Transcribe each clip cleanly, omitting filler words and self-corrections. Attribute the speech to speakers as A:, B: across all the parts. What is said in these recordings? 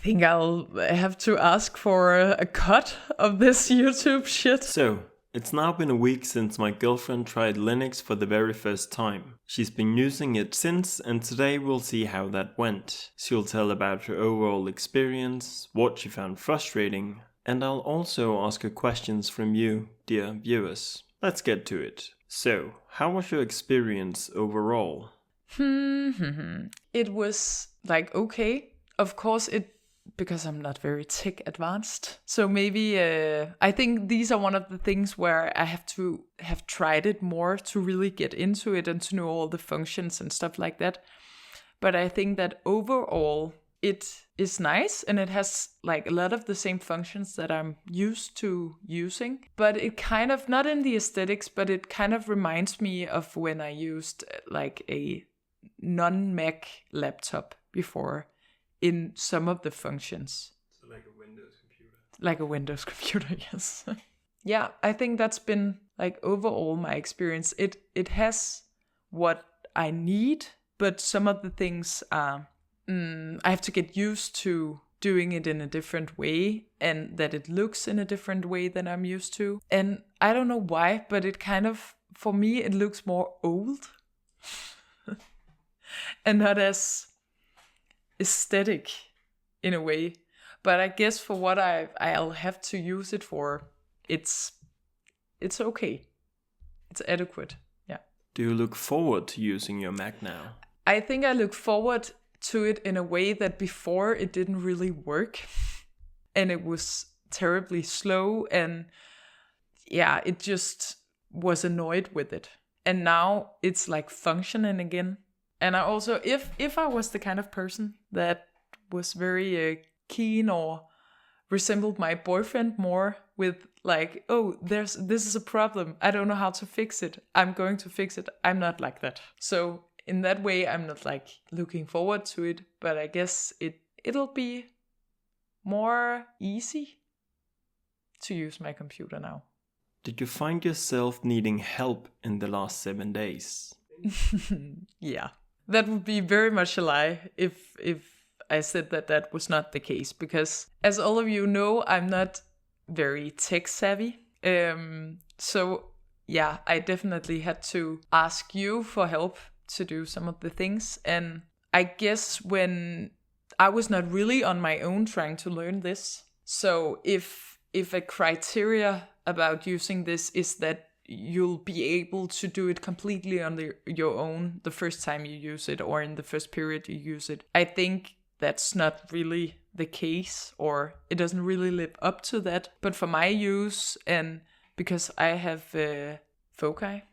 A: think I'll have to ask for a cut of this YouTube shit.
B: So, it's now been a week since my girlfriend tried Linux for the very first time. She's been using it since, and today we'll see how that went. She'll tell about her overall experience, what she found frustrating, and I'll also ask her questions from you, dear viewers. Let's get to it. So, how was your experience overall?
A: It was like okay. Of course, because I'm not very tech advanced. So maybe I think these are one of the things where I have to have tried it more to really get into it and to know all the functions and stuff like that. But I think that overall it is nice and it has like a lot of the same functions that I'm used to using. But it kind of, not in the aesthetics, but it kind of reminds me of when I used like a non-Mac laptop before. In some of the functions.
B: So like a Windows computer?
A: Like a Windows computer, yes. Yeah, I think that's been like overall my experience. It has what I need, but some of the things I have to get used to doing it in a different way and that it looks in a different way than I'm used to. And I don't know why, but it kind of, for me, it looks more old and not as aesthetic in a way, but I guess for what I'll have to use it for, it's okay, it's adequate. Yeah.
B: Do you look forward to using your Mac now?
A: I think I look forward to it in a way that before it didn't really work and it was terribly slow and yeah, it just was annoyed with it, and now it's like functioning again. And I also, if I was the kind of person that was very keen or resembled my boyfriend more with like, oh, this is a problem, I don't know how to fix it, I'm going to fix it. I'm not like that. So in that way, I'm not like looking forward to it, but I guess it'll be more easy to use my computer now.
B: Did you find yourself needing help in the last 7 days?
A: Yeah. That would be very much a lie if I said that was not the case, because as all of you know, I'm not very tech savvy. So yeah, I definitely had to ask you for help to do some of the things. And I guess when I was not really on my own trying to learn this, so if a criteria about using this is that you'll be able to do it completely on your own the first time you use it or in the first period you use it, I think that's not really the case, or it doesn't really live up to that. But for my use, and because I have Foci,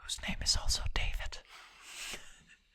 A: whose name is also David,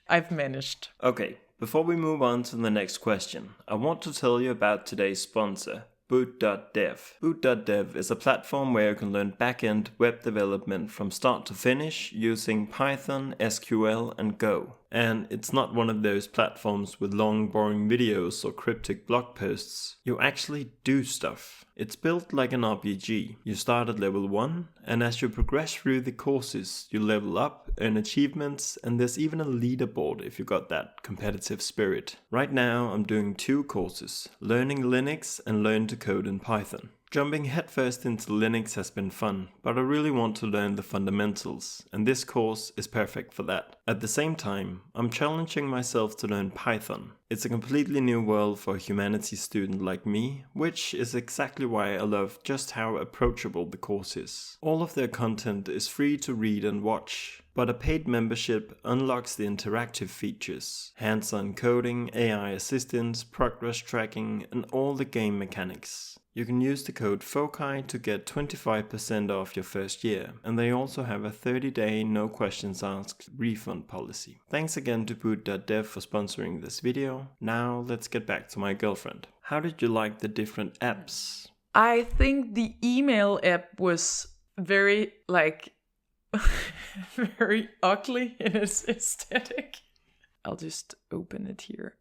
A: I've managed.
B: Okay, before we move on to the next question, I want to tell you about today's sponsor, Boot.dev. Boot.dev is a platform where you can learn back-end web development from start to finish using Python, SQL, and Go. And it's not one of those platforms with long, boring videos or cryptic blog posts. You actually do stuff. It's built like an RPG. You start at level 1, and as you progress through the courses, you level up, earn achievements, and there's even a leaderboard if you got that competitive spirit. Right now, I'm doing 2 courses, Learning Linux and Learn to Code in Python. Jumping headfirst into Linux has been fun, but I really want to learn the fundamentals, and this course is perfect for that. At the same time, I'm challenging myself to learn Python. It's a completely new world for a humanities student like me, which is exactly why I love just how approachable the course is. All of their content is free to read and watch, but a paid membership unlocks the interactive features, hands-on coding, AI assistance, progress tracking, and all the game mechanics. You can use the code FOCI to get 25% off your first year, and they also have a 30-day no questions asked refund policy. Thanks again to Boot.dev for sponsoring this video. Now let's get back to my girlfriend. How did you like the different apps?
A: I think the email app was very very ugly in its aesthetic. I'll just open it here.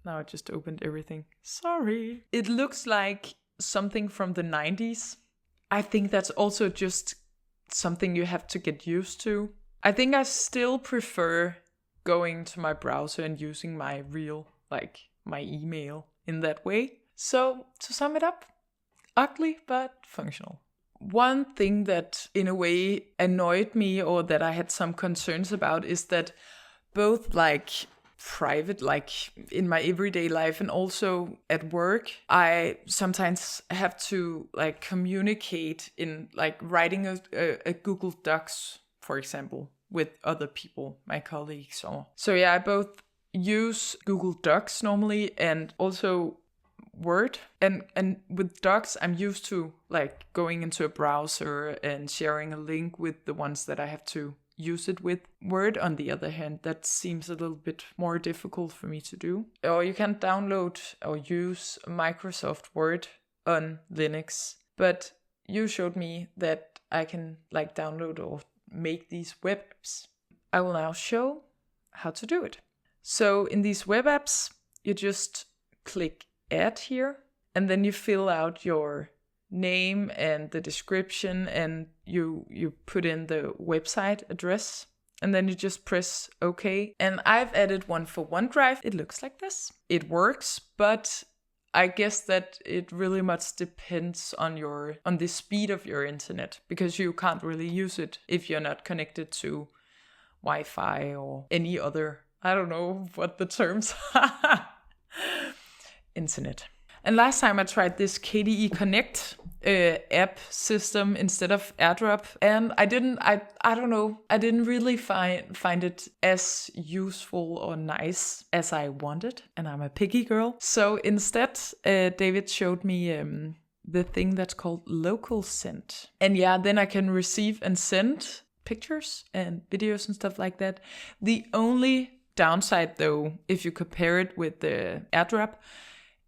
A: Now I just opened everything. Sorry. It looks like something from the 90s. I think that's also just something you have to get used to. I think I still prefer going to my browser and using my real like my email in that way. So to sum it up, ugly but functional. One thing that in a way annoyed me or that I had some concerns about is that both like private, like in my everyday life and also at work, I sometimes have to like communicate in like writing a Google Docs, for example, with other people, my colleagues. So yeah, I both use Google Docs normally and also Word, and with Docs I'm used to like going into a browser and sharing a link with the ones that I have to use it with. Word, on the other hand, that seems a little bit more difficult for me to do. Or you can download or use Microsoft Word on Linux, but you showed me that I can like download or make these web apps. I will now show how to do it. So in these web apps, you just click add here, and then you fill out your name and the description, and you put in the website address, and then you just press OK. And I've added one for OneDrive. It looks like this. It works, but I guess that it really much depends on the speed of your internet, because you can't really use it if you're not connected to Wi-Fi or any other, I don't know what the terms are. Internet. And last time I tried this KDE Connect app system instead of AirDrop, and I don't know, I didn't really find it as useful or nice as I wanted, and I'm a picky girl. So instead, David showed me the thing that's called Local Send. And yeah, then I can receive and send pictures and videos and stuff like that. The only downside though, if you compare it with the AirDrop,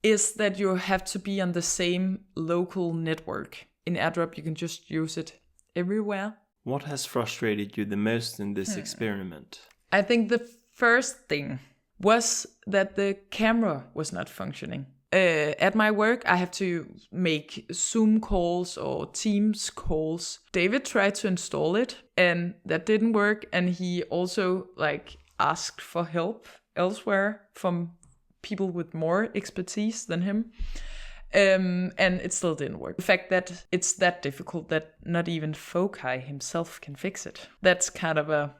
A: is that you have to be on the same local network. In AirDrop, you can just use it everywhere.
B: What has frustrated you the most in this experiment?
A: I think the first thing was that the camera was not functioning. At my work, I have to make Zoom calls or Teams calls. David tried to install it, and that didn't work. And he also like asked for help elsewhere from people with more expertise than him, and it still didn't work. The fact that it's that difficult that not even Fokai himself can fix it, that's kind of a...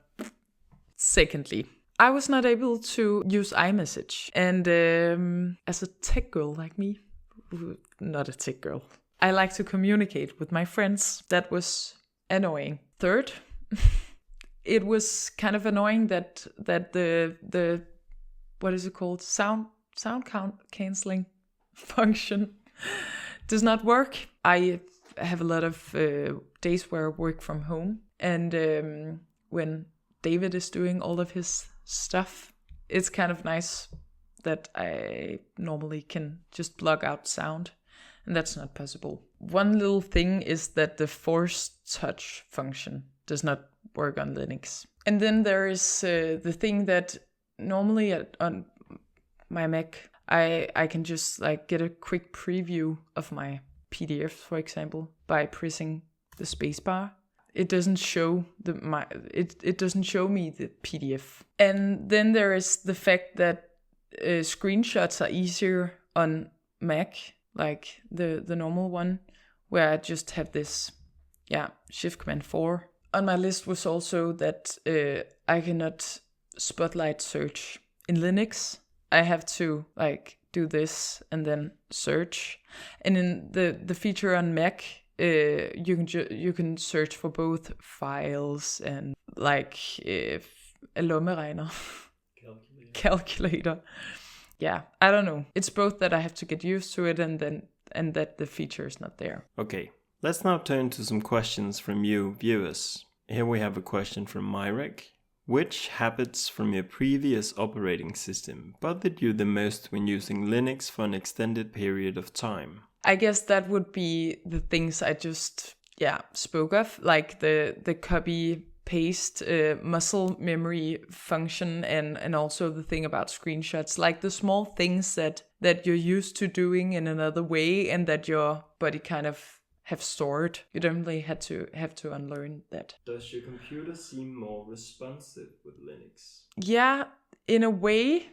A: Secondly, I was not able to use iMessage, and as a tech girl like me, not a tech girl, I like to communicate with my friends. That was annoying. Third, it was kind of annoying that the what is it called? Sound canceling function does not work. I have a lot of days where I work from home, and when David is doing all of his stuff, it's kind of nice that I normally can just block out sound, and that's not possible. One little thing is that the force touch function does not work on Linux. And then there is the thing that normally on my Mac, I can just like get a quick preview of my PDF, for example, by pressing the spacebar. It doesn't show it doesn't show me the PDF. And then there is the fact that screenshots are easier on Mac, like the normal one, where I just have this, Shift Command 4. On my list was also that I cannot Spotlight search in Linux. I have to like do this and then search. And in the feature on Mac, you can search for both files and like a lommeregner calculator. Yeah, I don't know. It's both that I have to get used to it and that the feature is not there.
B: Okay, let's now turn to some questions from you viewers. Here we have a question from Myrek. Which habits from your previous operating system bothered you the most when using Linux for an extended period of time?
A: I guess that would be the things I just spoke of, like the copy paste muscle memory function, and also the thing about screenshots, like the small things that you're used to doing in another way and that your body kind of have stored. You don't really have to unlearn that.
B: Does your computer seem more responsive with Linux?
A: Yeah, in a way.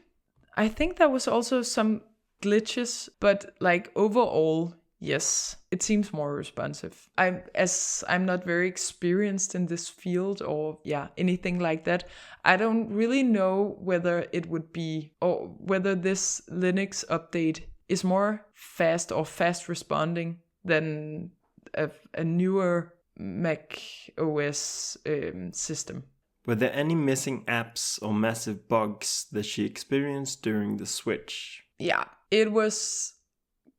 A: I think there was also some glitches, but like overall, yes, it seems more responsive. I'm not very experienced in this field or anything like that. I don't really know whether it would be, or whether this Linux update is more fast or fast responding than a newer Mac OS system.
B: Were there any missing apps or massive bugs that she experienced during the switch?
A: Yeah, it was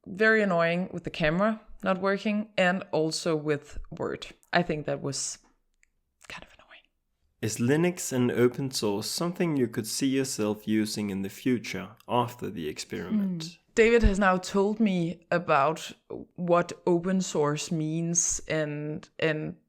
A: very annoying with the camera not working and also with Word. I think that was kind of annoying.
B: Is Linux and open source something you could see yourself using in the future after the experiment?
A: David has now told me about what open source means, and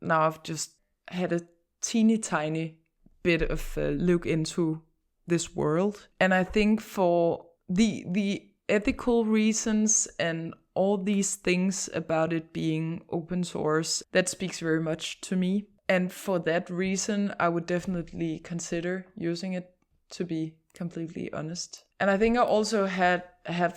A: now I've just had a teeny tiny bit of a look into this world. And I think for the ethical reasons and all these things about it being open source, that speaks very much to me. And for that reason, I would definitely consider using it, to be completely honest. And I think I also have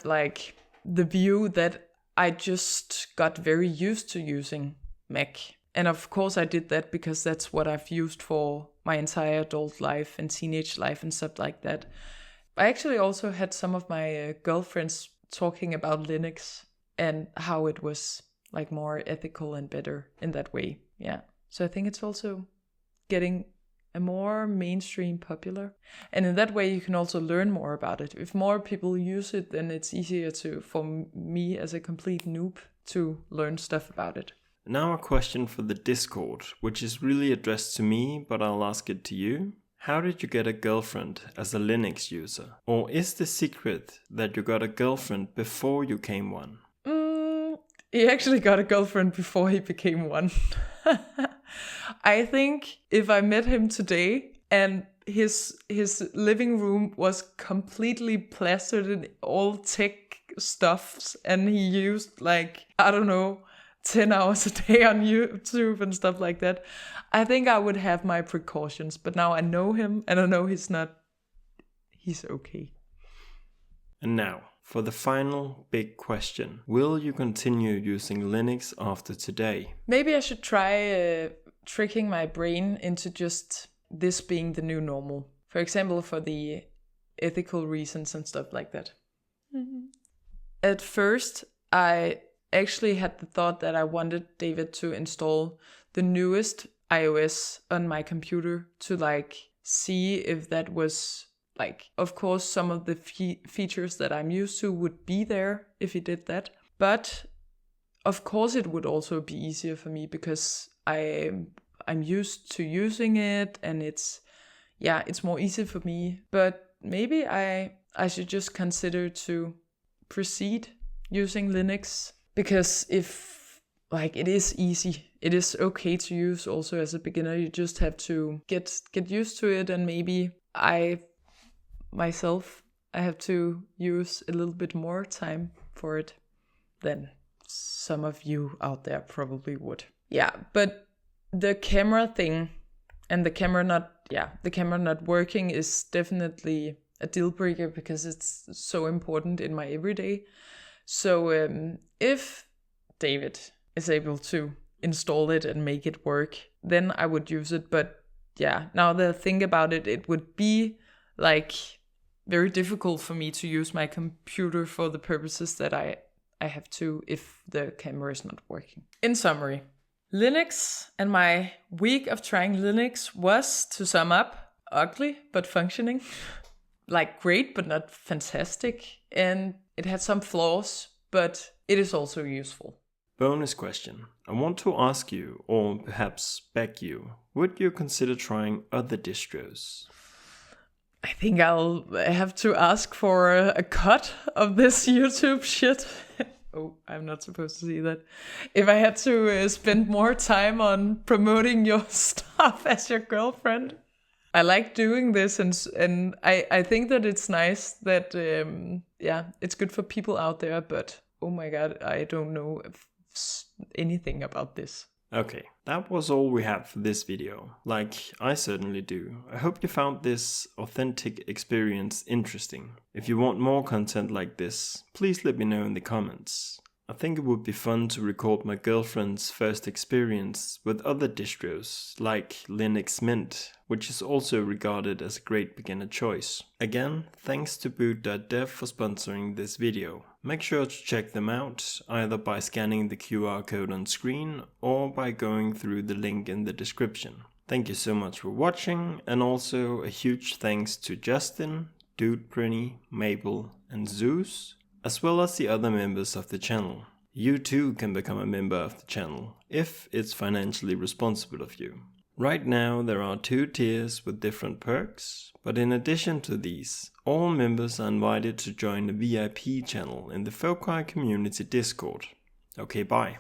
A: like the view that I just got very used to using Mac. And of course I did that because that's what I've used for my entire adult life and teenage life and stuff like that. I actually also had some of my girlfriends talking about Linux and how it was like more ethical and better in that way. Yeah. So I think it's also getting a more mainstream popular. And in that way you can also learn more about it. If more people use it, then it's easier for me as a complete noob to learn stuff about it.
B: Now a question for the Discord, which is really addressed to me, but I'll ask it to you. How did you get a girlfriend as a Linux user? Or is the secret that you got a girlfriend before you became one?
A: He actually got a girlfriend before he became one. I think if I met him today and his living room was completely plastered in all tech stuffs and he used 10 hours a day on YouTube and stuff like that, I think I would have my precautions. But now I know him and I know he's okay.
B: And now, for the final big question. Will you continue using Linux after today?
A: Maybe I should try tricking my brain into just this being the new normal. For example, for the ethical reasons and stuff like that. Mm-hmm. At first, I actually had the thought that I wanted David to install the newest iOS on my computer to see if that was of course some of the features that I'm used to would be there if he did that. But of course it would also be easier for me because I'm used to using it and it's more easy for me. But maybe I should just consider to proceed using Linux, because if it is easy, it is okay to use also as a beginner. You just have to get used to it, and maybe I have to use a little bit more time for it than some of you out there probably would. Yeah, but the camera thing and the camera not working is definitely a deal breaker because it's so important in my everyday. So if David is able to install it and make it work, then I would use it. But now the thing about it, it would be very difficult for me to use my computer for the purposes that I have to if the camera is not working. In summary, Linux and my week of trying Linux was, to sum up, ugly but functioning. Great but not fantastic. And it had some flaws, but it is also useful.
B: Bonus question. I want to ask you, or perhaps beg you, would you consider trying other distros?
A: I think I'll have to ask for a cut of this YouTube shit. Oh, I'm not supposed to see that. If I had to spend more time on promoting your stuff as your girlfriend. I like doing this, and I think that it's nice that, it's good for people out there, but oh my god, I don't know anything about this.
B: Okay, that was all we have for this video, like I certainly do. I hope you found this authentic experience interesting. If you want more content like this, please let me know in the comments. I think it would be fun to record my girlfriend's first experience with other distros, like Linux Mint, which is also regarded as a great beginner choice. Again, thanks to boot.dev for sponsoring this video. Make sure to check them out, either by scanning the QR code on screen or by going through the link in the description. Thank you so much for watching, and also a huge thanks to Justin, Dudeprinny, Mabel, and Zeus, as well as the other members of the channel. You too can become a member of the channel, if it's financially responsible of you. Right now there are 2 tiers with different perks, but in addition to these, all members are invited to join the VIP channel in the Folkvar community Discord. Okay, bye.